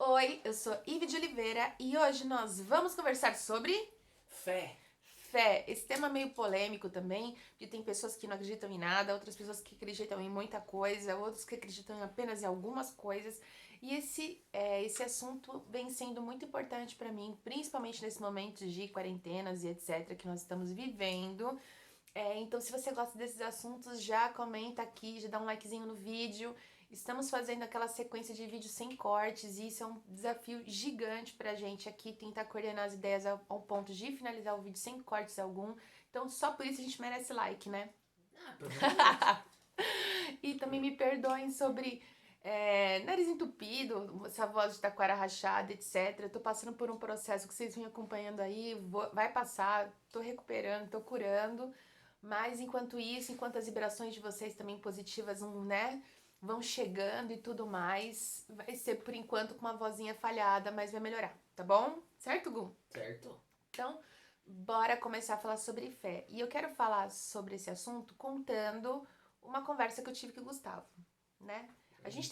Oi, eu sou Ive de Oliveira e hoje nós vamos conversar sobre Fé. fé. Esse tema é meio polêmico também, porque tem pessoas que não acreditam em nada, outras pessoas que acreditam em muita coisa, outros que acreditam apenas em algumas coisas. E esse assunto vem sendo muito importante para mim, principalmente nesse momento de quarentenas e etc. que nós estamos vivendo. Então, se você gosta desses assuntos, já comenta aqui, já dá um likezinho no vídeo. Estamos fazendo aquela sequência de vídeos sem cortes e isso é um desafio gigante pra gente aqui, tentar coordenar as ideias ao ponto de finalizar o vídeo sem cortes algum. Então, só por isso a gente merece like, né? Ah, provavelmente. E também me perdoem sobre nariz entupido, essa voz de taquara rachada, etc. Eu tô passando por um processo que vocês vêm acompanhando aí, vai passar, tô recuperando, tô curando. Mas enquanto isso, enquanto as vibrações de vocês também positivas, né, vão chegando e tudo mais, vai ser por enquanto com uma vozinha falhada, mas vai melhorar, tá bom? Certo, Gu? Certo? Então, bora começar a falar sobre fé. E eu quero falar sobre esse assunto contando uma conversa que eu tive com o Gustavo, né? A gente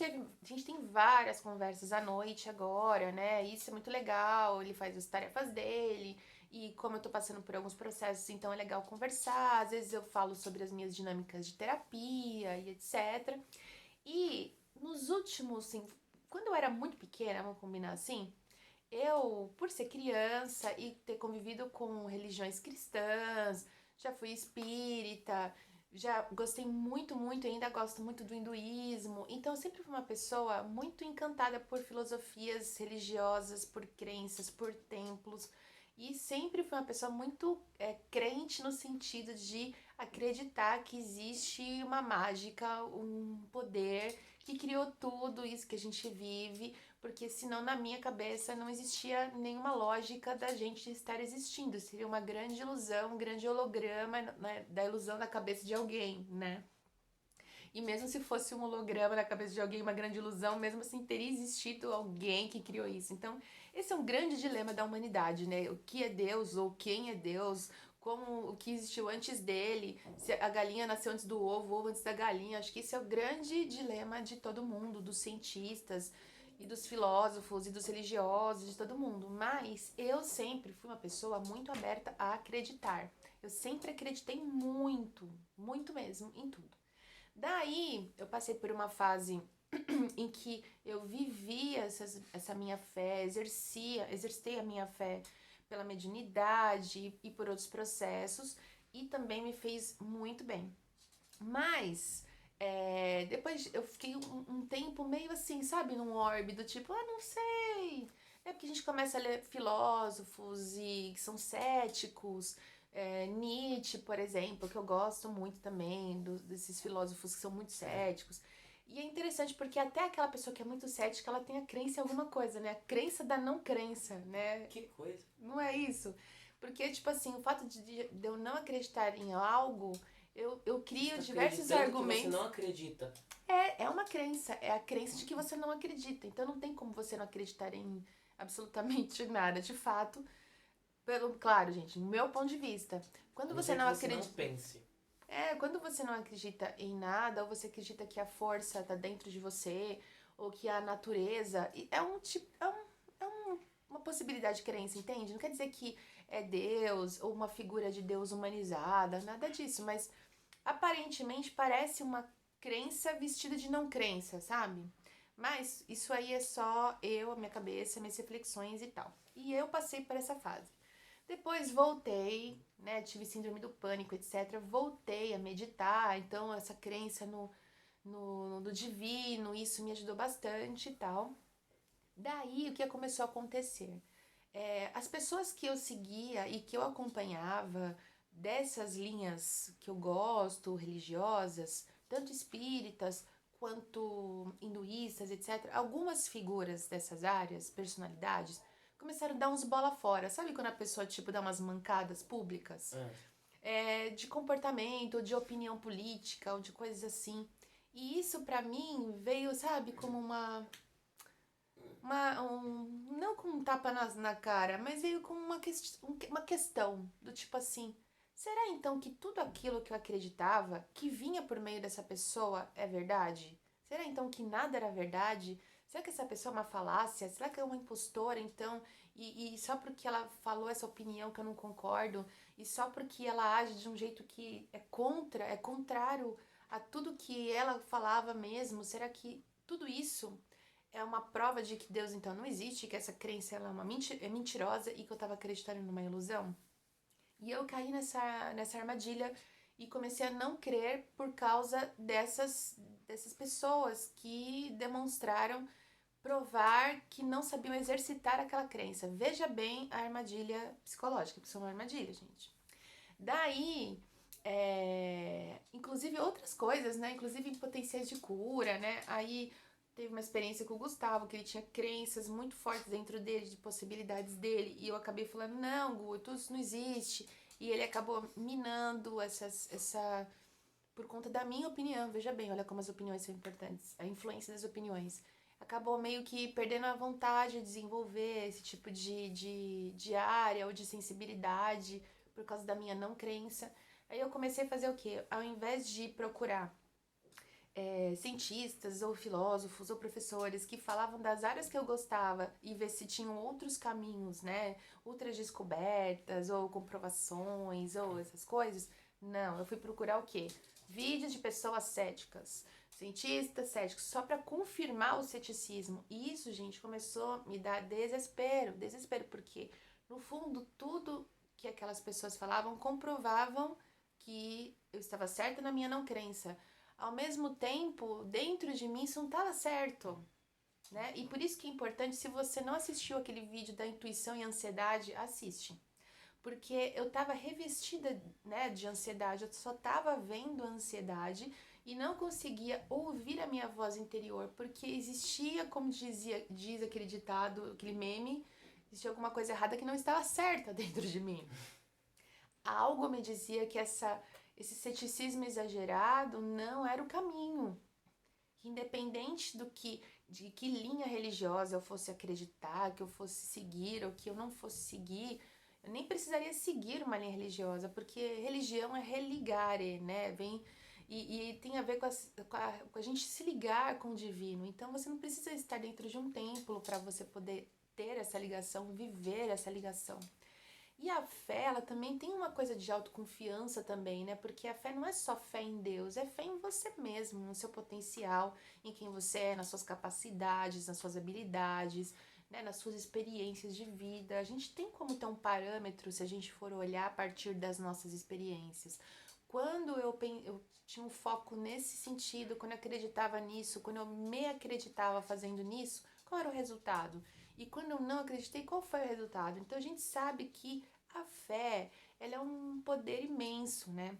tem várias conversas à noite agora, né? Isso é muito legal, ele faz as tarefas dele, e como eu tô passando por alguns processos, então é legal conversar. Às vezes eu falo sobre as minhas dinâmicas de terapia e etc. E nos últimos, assim, quando eu era muito pequena, vamos combinar assim, eu, por ser criança e ter convivido com religiões cristãs, já fui espírita, já gostei muito, muito, ainda gosto muito do hinduísmo. Então, eu sempre fui uma pessoa muito encantada por filosofias religiosas, por crenças, por templos. E sempre fui uma pessoa muito crente no sentido de acreditar que existe uma mágica, um poder que criou tudo isso que a gente vive, porque senão na minha cabeça não existia nenhuma lógica da gente estar existindo. Seria uma grande ilusão, um grande holograma, né, da ilusão da cabeça de alguém, né? E mesmo se fosse um holograma na cabeça de alguém, uma grande ilusão, mesmo assim teria existido alguém que criou isso. Então, esse é um grande dilema da humanidade, né? O que é Deus ou quem é Deus? Como o que existiu antes dele? Se a galinha nasceu antes do ovo, o ovo antes da galinha? Acho que esse é o grande dilema de todo mundo, dos cientistas e dos filósofos e dos religiosos, de todo mundo. Mas eu sempre fui uma pessoa muito aberta a acreditar. Eu sempre acreditei muito, muito mesmo, em tudo. Daí eu passei por uma fase em que eu vivia essa minha fé, exercitei a minha fé pela mediunidade e por outros processos, e também me fez muito bem. Mas depois eu fiquei um tempo meio assim, sabe, num orbe do tipo, não sei. É porque a gente começa a ler filósofos e que são céticos, Nietzsche, por exemplo, que eu gosto muito também, desses filósofos que são muito céticos. E é interessante porque até aquela pessoa que é muito cética, ela tem a crença em alguma coisa, né? A crença da não crença, né? Que coisa. Não é isso? Porque, tipo assim, o fato de eu não acreditar em algo, eu Você crio está diversos acreditando que você argumentos. não acredita. É uma crença, é a crença de que você não acredita. Então não tem como você não acreditar em absolutamente nada. De fato, claro, gente, no meu ponto de vista, quando A não você ser que não você não acredita, pense. quando você não acredita em nada, ou você acredita que a força tá dentro de você, ou que a natureza, é um tipo, uma possibilidade de crença, entende? Não quer dizer que é Deus ou uma figura de Deus humanizada, nada disso, mas aparentemente parece uma crença vestida de não crença, sabe? Mas isso aí é só eu, a minha cabeça, minhas reflexões e tal. E eu passei por essa fase. Depois voltei, né? Tive síndrome do pânico, etc. Voltei a meditar, então essa crença no divino, isso me ajudou bastante e tal. Daí o que começou a acontecer? As pessoas que eu seguia e que eu acompanhava dessas linhas que eu gosto, religiosas, tanto espíritas quanto hinduístas, etc., algumas figuras dessas áreas, personalidades, começaram a dar uns bola fora. Sabe quando a pessoa, tipo, dá umas mancadas públicas? Ah, De comportamento, de opinião política, ou de coisas assim. E isso, pra mim, veio, sabe, como não com um tapa na cara, mas veio com uma questão do tipo assim: será então que tudo aquilo que eu acreditava, que vinha por meio dessa pessoa, é verdade? Será então que nada era verdade? Será que essa pessoa é uma falácia? Será que é uma impostora, então? E só porque ela falou essa opinião que eu não concordo, e só porque ela age de um jeito que é contrário a tudo que ela falava mesmo, será que tudo isso é uma prova de que Deus então não existe, que essa crença ela é mentirosa e que eu estava acreditando numa ilusão? E eu caí nessa armadilha e comecei a não crer por causa dessas pessoas que demonstraram provar que não sabiam exercitar aquela crença. Veja bem a armadilha psicológica, que isso é uma armadilha, gente. Daí, inclusive outras coisas, né? Inclusive potenciais de cura, né? Aí teve uma experiência com o Gustavo, que ele tinha crenças muito fortes dentro dele, de possibilidades dele, e eu acabei falando, não, Gu, tudo isso não existe. E ele acabou minando por conta da minha opinião. Veja bem, olha como as opiniões são importantes, a influência das opiniões. Acabou meio que perdendo a vontade de desenvolver esse tipo de área ou de sensibilidade por causa da minha não crença. Aí eu comecei a fazer o quê? Ao invés de procurar cientistas ou filósofos ou professores que falavam das áreas que eu gostava e ver se tinham outros caminhos, né? Outras descobertas ou comprovações ou essas coisas. Não, eu fui procurar o quê? Vídeos de pessoas céticas, cientistas céticos, só para confirmar o ceticismo. E isso, gente, começou a me dar desespero. Desespero porque, no fundo, tudo que aquelas pessoas falavam comprovavam que eu estava certa na minha não crença. Ao mesmo tempo, dentro de mim isso não estava certo, né? E por isso que é importante, se você não assistiu aquele vídeo da intuição e ansiedade, assiste. Porque eu estava revestida, né, de ansiedade, eu só estava vendo a ansiedade e não conseguia ouvir a minha voz interior, porque existia, como diz aquele ditado, aquele meme, existia alguma coisa errada que não estava certa dentro de mim. Algo me dizia que esse ceticismo exagerado não era o caminho. Independente de que linha religiosa eu fosse acreditar, que eu fosse seguir ou que eu não fosse seguir, eu nem precisaria seguir uma linha religiosa, porque religião é religare, né? E tem a ver com a gente se ligar com o divino. Então você não precisa estar dentro de um templo para você poder ter essa ligação, viver essa ligação. E a fé, ela também tem uma coisa de autoconfiança também, né? Porque a fé não é só fé em Deus, é fé em você mesmo, no seu potencial, em quem você é, nas suas capacidades, nas suas habilidades, né? Nas suas experiências de vida. A gente tem como ter um parâmetro se a gente for olhar a partir das nossas experiências. Quando eu tinha um foco nesse sentido, quando eu acreditava nisso, quando eu me acreditava fazendo nisso, qual era o resultado? E quando eu não acreditei, qual foi o resultado? Então a gente sabe que a fé, ela é um poder imenso, né?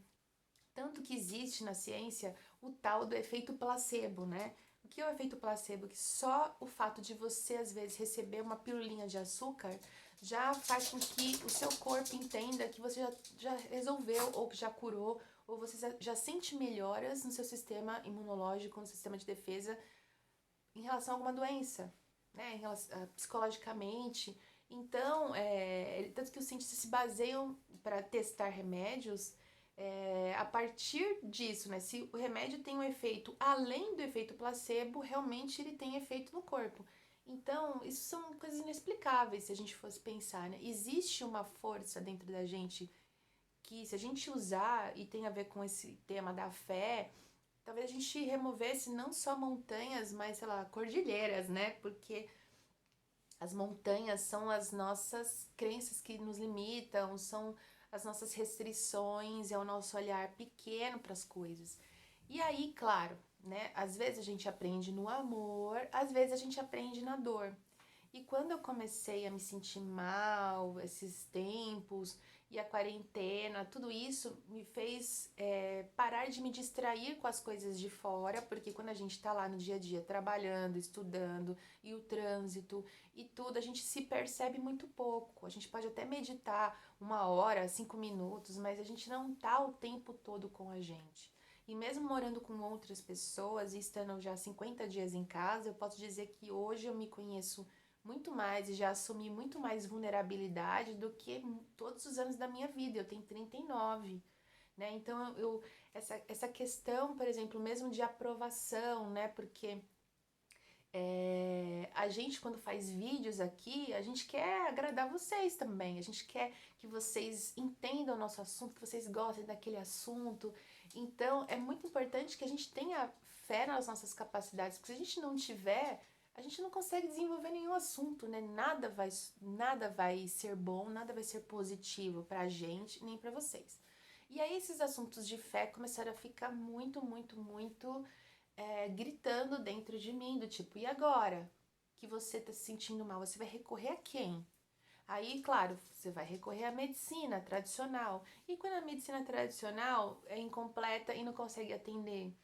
Tanto que existe na ciência o tal do efeito placebo, né? O que é o efeito placebo? Que só o fato de você, às vezes, receber uma pilulinha de açúcar já faz com que o seu corpo entenda que você já resolveu, ou que já curou, ou você já sente melhoras no seu sistema imunológico, no sistema de defesa, em relação a alguma doença, né? Em relação, psicologicamente. Então, tanto que os cientistas se baseiam para testar remédios a partir disso, né? Se o remédio tem um efeito além do efeito placebo, realmente ele tem efeito no corpo. Então, isso são coisas inexplicáveis se a gente fosse pensar, né? Existe uma força dentro da gente que, se a gente usar, e tem a ver com esse tema da fé, talvez a gente removesse não só montanhas, mas, sei lá, cordilheiras, né? Porque as montanhas são as nossas crenças que nos limitam, são as nossas restrições, é o nosso olhar pequeno para as coisas. E aí, claro, né? Às vezes a gente aprende no amor, às vezes a gente aprende na dor. E quando eu comecei a me sentir mal, esses tempos, e a quarentena, tudo isso me fez parar de me distrair com as coisas de fora, porque quando a gente tá lá no dia a dia trabalhando, estudando, e o trânsito e tudo, a gente se percebe muito pouco. A gente pode até meditar 1 hora, 5 minutos, mas a gente não tá o tempo todo com a gente. E mesmo morando com outras pessoas e estando já 50 dias em casa, eu posso dizer que hoje eu me conheço muito mais e já assumi muito mais vulnerabilidade do que todos os anos da minha vida. Eu tenho 39, né? Então essa questão, por exemplo, mesmo de aprovação, né? Porque A gente, quando faz vídeos aqui, a gente quer agradar vocês também. A gente quer que vocês entendam o nosso assunto, que vocês gostem daquele assunto. Então, é muito importante que a gente tenha fé nas nossas capacidades, porque se a gente não tiver, a gente não consegue desenvolver nenhum assunto, né? Nada vai ser bom, nada vai ser positivo pra gente, nem pra vocês. E aí, esses assuntos de fé começaram a ficar muito gritando dentro de mim, do tipo, e agora? Que você tá se sentindo mal, você vai recorrer a quem? Aí, claro, você vai recorrer à medicina tradicional. E quando a medicina tradicional é incompleta e não consegue atender?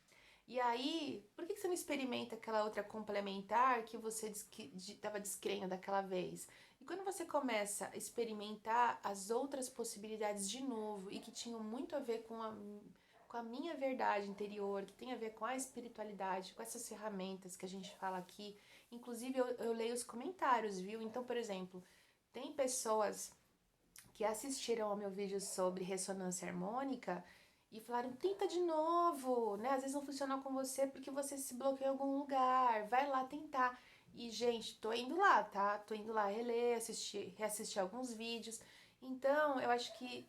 E aí, por que você não experimenta aquela outra complementar que você estava descrendo daquela vez? E quando você começa a experimentar as outras possibilidades de novo e que tinham muito a ver com a minha verdade interior, que tem a ver com a espiritualidade, com essas ferramentas que a gente fala aqui, inclusive eu leio os comentários, viu? Então, por exemplo, tem pessoas que assistiram ao meu vídeo sobre ressonância harmônica e falaram, tenta de novo, né? Às vezes não funcionou com você porque você se bloqueou em algum lugar, vai lá tentar. E, gente, tô indo lá, tá? Tô indo lá reler, reassistir alguns vídeos. Então, eu acho que,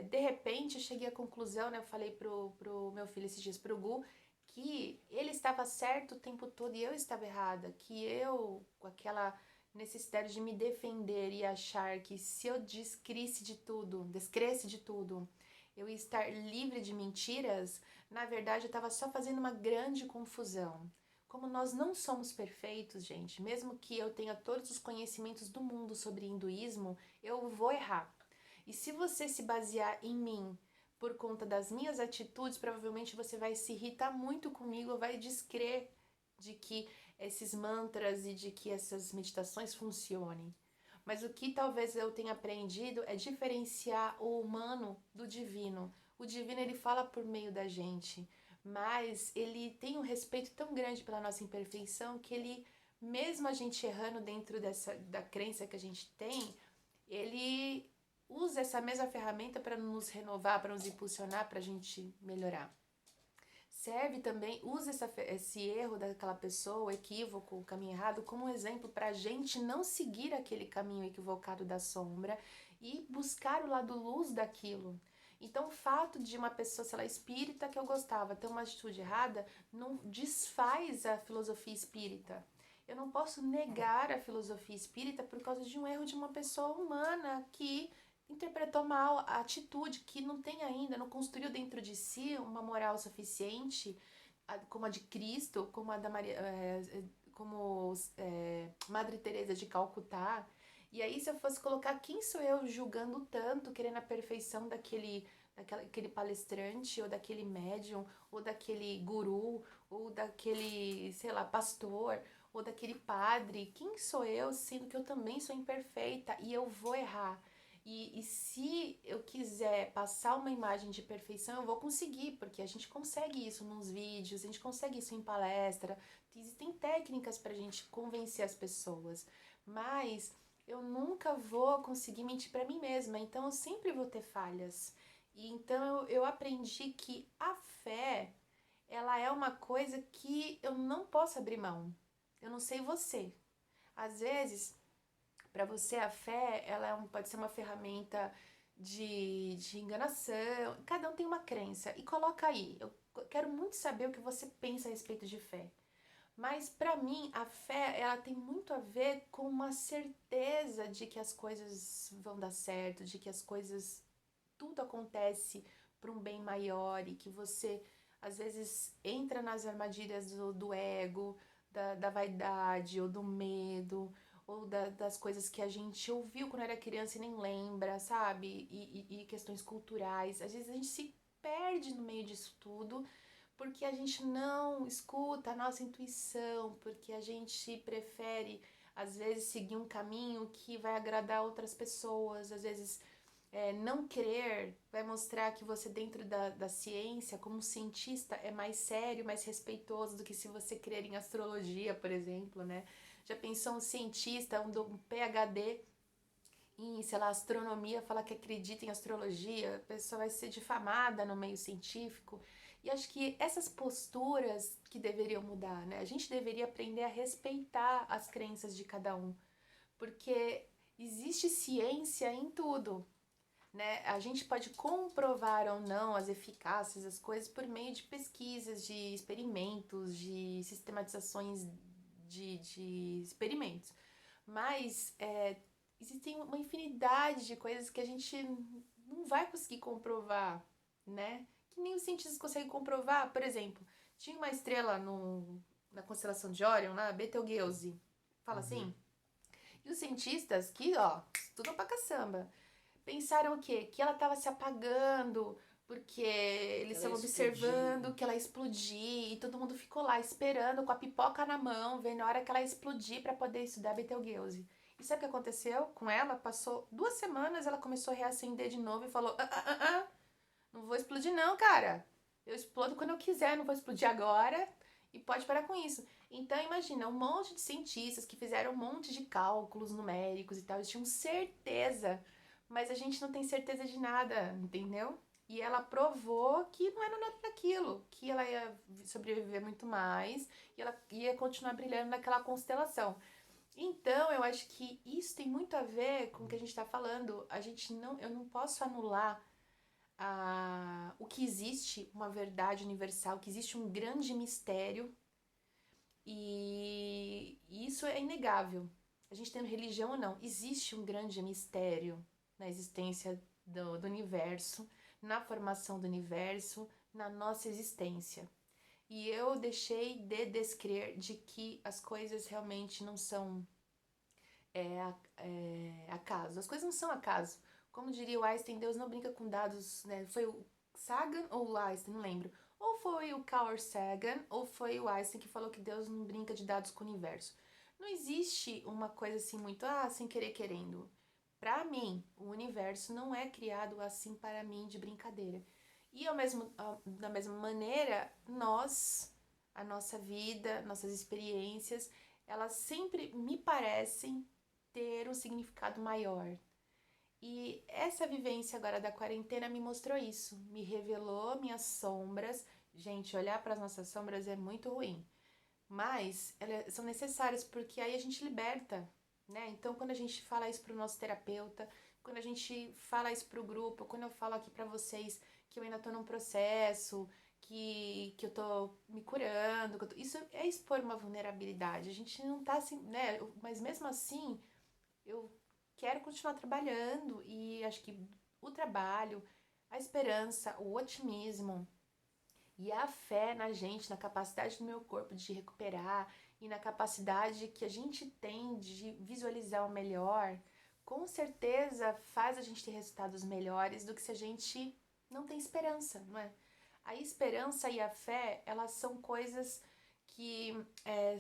de repente, eu cheguei à conclusão, né? Eu falei pro meu filho esses dias, pro Gu, que ele estava certo o tempo todo e eu estava errada. Que eu, com aquela necessidade de me defender e achar que se eu descresse de tudo, eu ia estar livre de mentiras, na verdade eu estava só fazendo uma grande confusão. Como nós não somos perfeitos, gente, mesmo que eu tenha todos os conhecimentos do mundo sobre hinduísmo, eu vou errar. E se você se basear em mim por conta das minhas atitudes, provavelmente você vai se irritar muito comigo, vai descrer de que esses mantras e de que essas meditações funcionem. Mas o que talvez eu tenha aprendido é diferenciar o humano do divino. O divino ele fala por meio da gente, mas ele tem um respeito tão grande pela nossa imperfeição que ele, mesmo a gente errando dentro da crença que a gente tem, ele usa essa mesma ferramenta para nos renovar, para nos impulsionar, para a gente melhorar. Serve também, usa esse erro daquela pessoa, o equívoco, o caminho errado, como um exemplo para a gente não seguir aquele caminho equivocado da sombra e buscar o lado luz daquilo. Então, o fato de uma pessoa, sei lá, espírita que eu gostava, ter uma atitude errada, não desfaz a filosofia espírita. Eu não posso negar a filosofia espírita por causa de um erro de uma pessoa humana que interpretou mal a atitude, que não tem ainda, não construiu dentro de si uma moral suficiente, como a de Cristo, como a da Maria, como Madre Teresa de Calcutá. E aí, se eu fosse colocar quem sou eu julgando tanto, querendo a perfeição daquele palestrante, ou daquele médium, ou daquele guru, ou daquele, sei lá, pastor, ou daquele padre, quem sou eu, sendo que eu também sou imperfeita e eu vou errar? E se eu quiser passar uma imagem de perfeição, eu vou conseguir, porque a gente consegue isso nos vídeos, a gente consegue isso em palestra, existem técnicas pra gente convencer as pessoas, mas eu nunca vou conseguir mentir pra mim mesma, então eu sempre vou ter falhas. E então eu aprendi que a fé, ela é uma coisa que eu não posso abrir mão. Eu não sei você. Às vezes para você, a fé, ela pode ser uma ferramenta de enganação. Cada um tem uma crença. E coloca aí. Eu quero muito saber o que você pensa a respeito de fé. Mas para mim, a fé, ela tem muito a ver com uma certeza de que as coisas vão dar certo, de que as coisas, tudo acontece para um bem maior e que você, às vezes, entra nas armadilhas do ego, da vaidade ou do medo ou das coisas que a gente ouviu quando era criança e nem lembra, sabe? E questões culturais. Às vezes a gente se perde no meio disso tudo porque a gente não escuta a nossa intuição, porque a gente prefere, às vezes, seguir um caminho que vai agradar outras pessoas, às vezes. Não crer vai mostrar que você, dentro da ciência, como cientista, é mais sério, mais respeitoso do que se você crer em astrologia, por exemplo, né? Já pensou um cientista, um PhD em, sei lá, astronomia, falar que acredita em astrologia, a pessoa vai ser difamada no meio científico. E acho que essas posturas que deveriam mudar, né? A gente deveria aprender a respeitar as crenças de cada um, porque existe ciência em tudo, né? A gente pode comprovar ou não as eficácias das coisas por meio de pesquisas, de experimentos, de sistematizações de experimentos. Mas existem uma infinidade de coisas que a gente não vai conseguir comprovar, né? Que nem os cientistas conseguem comprovar. Por exemplo, tinha uma estrela na constelação de Órion, lá, Betelgeuse. Fala assim? E os cientistas que, ó, estudam pra caçamba, pensaram o quê? Que ela estava se apagando, porque eles estavam observando que ela ia explodir, e todo mundo ficou lá esperando com a pipoca na mão, vendo a hora que ela ia explodir para poder estudar Betelgeuse. E sabe o que aconteceu com ela? Passou 2 semanas, ela começou a reacender de novo e falou: não vou explodir não, cara. Eu explodo quando eu quiser, não vou explodir agora. E pode parar com isso. Então imagina, um monte de cientistas que fizeram um monte de cálculos numéricos e tal, eles tinham certeza, mas a gente não tem certeza de nada, entendeu? E ela provou que não era nada daquilo, que ela ia sobreviver muito mais e ela ia continuar brilhando naquela constelação. Então, eu acho que isso tem muito a ver com o que a gente está falando. Eu não posso anular o que existe uma verdade universal, que existe um grande mistério e isso é inegável. A gente tendo religião ou não, existe um grande mistério na existência do universo, na formação do universo, na nossa existência. E eu deixei de descrer de que as coisas realmente não são acaso. As coisas não são acaso. Como diria o Einstein, Deus não brinca com dados, né? Foi o Sagan ou o Einstein, não lembro. Ou foi o Carl Sagan, ou foi o Einstein que falou que Deus não brinca de dados com o universo. Não existe uma coisa assim muito, sem querer querendo. Para mim, o universo não é criado assim para mim de brincadeira. E da mesma maneira, a nossa vida, nossas experiências, elas sempre me parecem ter um significado maior. E essa vivência agora da quarentena me mostrou isso, me revelou minhas sombras. Gente, olhar para as nossas sombras é muito ruim, mas elas são necessárias porque aí a gente liberta, né? Então, quando a gente fala isso pro nosso terapeuta, quando a gente fala isso pro grupo, quando eu falo aqui para vocês que eu ainda tô num processo, que eu tô me curando, isso é expor uma vulnerabilidade. A gente não tá assim, né? Mas mesmo assim, eu quero continuar trabalhando e acho que o trabalho, a esperança, o otimismo e a fé na gente, na capacidade do meu corpo de recuperar e na capacidade que a gente tem de visualizar o melhor, com certeza faz a gente ter resultados melhores do que se a gente não tem esperança, não é? A esperança e a fé, elas são coisas que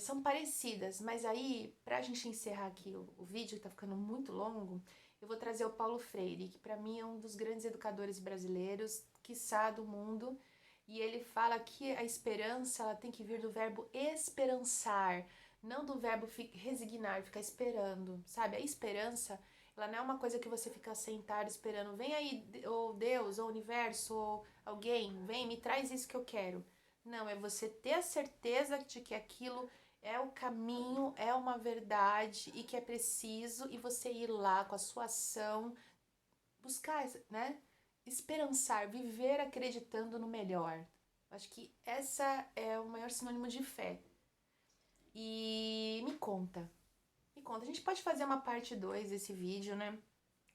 são parecidas, mas aí, pra gente encerrar aqui o vídeo, que tá ficando muito longo, eu vou trazer o Paulo Freire, que pra mim é um dos grandes educadores brasileiros, quiçá do mundo, e ele fala que a esperança ela tem que vir do verbo esperançar, não do verbo resignar, ficar esperando, sabe? A esperança, ela não é uma coisa que você fica sentado esperando, vem aí, ou Deus, ou universo, ou alguém, vem, me traz isso que eu quero. Não, é você ter a certeza de que aquilo é o caminho, é uma verdade e que é preciso e você ir lá com a sua ação, buscar, né? Esperançar, viver acreditando no melhor. Acho que essa é o maior sinônimo de fé. E me conta, a gente pode fazer uma parte 2 desse vídeo, né?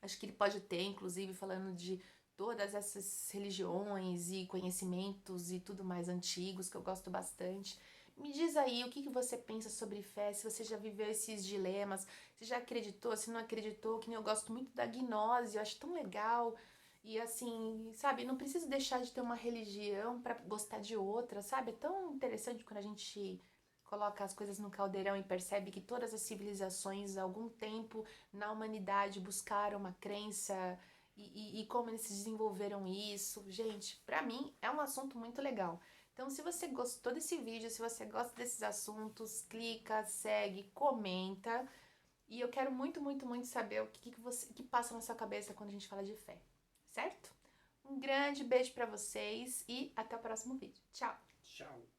Acho que ele pode ter, inclusive, falando de todas essas religiões e conhecimentos e tudo mais antigos, que eu gosto bastante. Me diz aí o que você pensa sobre fé, se você já viveu esses dilemas, se já acreditou, se não acreditou, que nem eu gosto muito da gnose, eu acho tão legal. E assim, sabe, não preciso deixar de ter uma religião para gostar de outra, sabe? É tão interessante quando a gente coloca as coisas no caldeirão e percebe que todas as civilizações, há algum tempo na humanidade, buscaram uma crença e como eles se desenvolveram isso. Gente, pra mim é um assunto muito legal. Então, se você gostou desse vídeo, se você gosta desses assuntos, clica, segue, comenta. E eu quero muito, muito, muito saber o que passa na sua cabeça quando a gente fala de fé, certo? Um grande beijo pra vocês e até o próximo vídeo. Tchau! Tchau.